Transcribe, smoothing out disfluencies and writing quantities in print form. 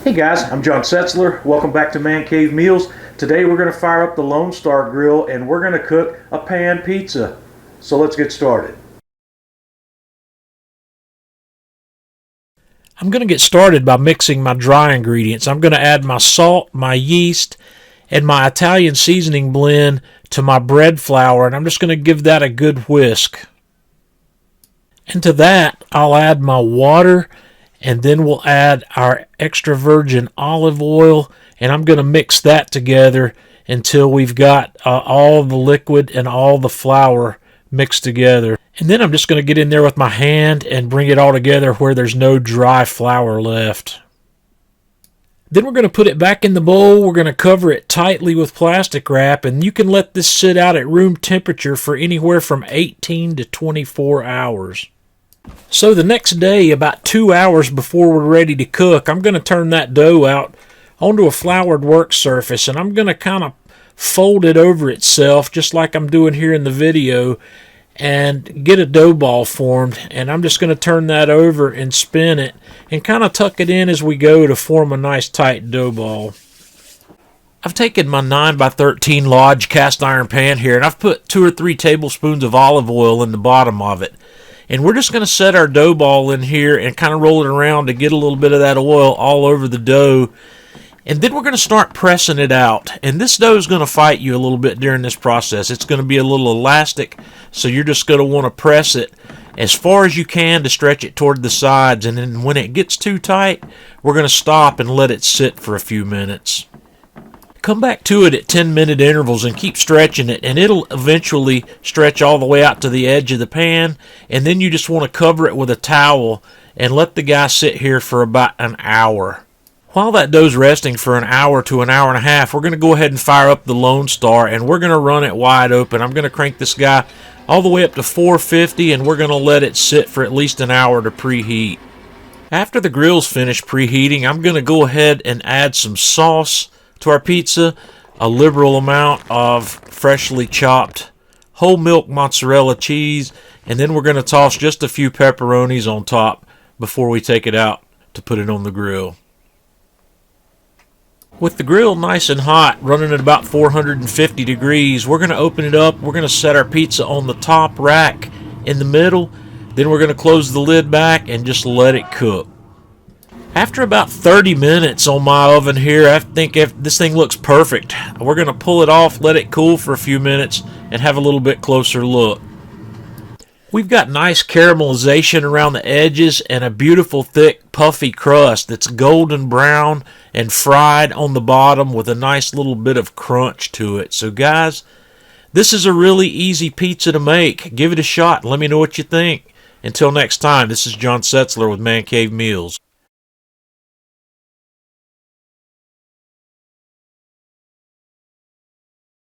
Hey guys, I'm John Setzler. Welcome back to Man Cave Meals. Today we're going to fire up the Lone Star Grill and we're going to cook a pan pizza. So let's get started. I'm going to get started by mixing my dry ingredients. I'm going to add my salt, my yeast, and my Italian seasoning blend to my bread flour, and I'm just going to give that a good whisk. And to that, I'll add my water, and then we'll add our extra virgin olive oil, and I'm going to mix that together until we've got all the liquid and all the flour mixed together. And then I'm just going to get in there with my hand and bring it all together where there's no dry flour left. Then we're going to put it back in the bowl. We're going to cover it tightly with plastic wrap, and you can let this sit out at room temperature for anywhere from 18 to 24 hours. So the next day, about 2 hours before we're ready to cook, I'm going to turn that dough out onto a floured work surface, and I'm going to kind of fold it over itself just like I'm doing here in the video and get a dough ball formed. And I'm just going to turn that over and spin it and kind of tuck it in as we go to form a nice tight dough ball. I've taken my 9x13 Lodge cast iron pan here, and I've put 2 or 3 tablespoons of olive oil in the bottom of it. And we're just going to set our dough ball in here and kind of roll it around to get a little bit of that oil all over the dough. And then we're going to start pressing it out. And this dough is going to fight you a little bit during this process. It's going to be a little elastic, so you're just going to want to press it as far as you can to stretch it toward the sides. And then when it gets too tight, we're going to stop and let it sit for a few minutes. Come back to it at 10-minute intervals and keep stretching it, and it'll eventually stretch all the way out to the edge of the pan. And then you just want to cover it with a towel and let the guy sit here for about an hour. While that dough's resting for an hour to an hour and a half, we're going to go ahead and fire up the Lone Star, and we're going to run it wide open. I'm going to crank this guy all the way up to 450, and we're going to let it sit for at least an hour to preheat. After the grill's finished preheating, I'm going to go ahead and add some sauce to our pizza, a liberal amount of freshly chopped whole milk mozzarella cheese, and then we're going to toss just a few pepperonis on top before we take it out to put it on the grill. With the grill nice and hot, running at about 450 degrees, we're going to open it up. We're going to set our pizza on the top rack in the middle. Then we're going to close the lid back and just let it cook. After about 30 minutes on my oven here, I think this thing looks perfect. We're going to pull it off, let it cool for a few minutes, and have a little bit closer look. We've got nice caramelization around the edges and a beautiful thick puffy crust that's golden brown and fried on the bottom with a nice little bit of crunch to it. So guys, this is a really easy pizza to make. Give it a shot and let me know what you think. Until next time, this is John Setzler with Man Cave Meals.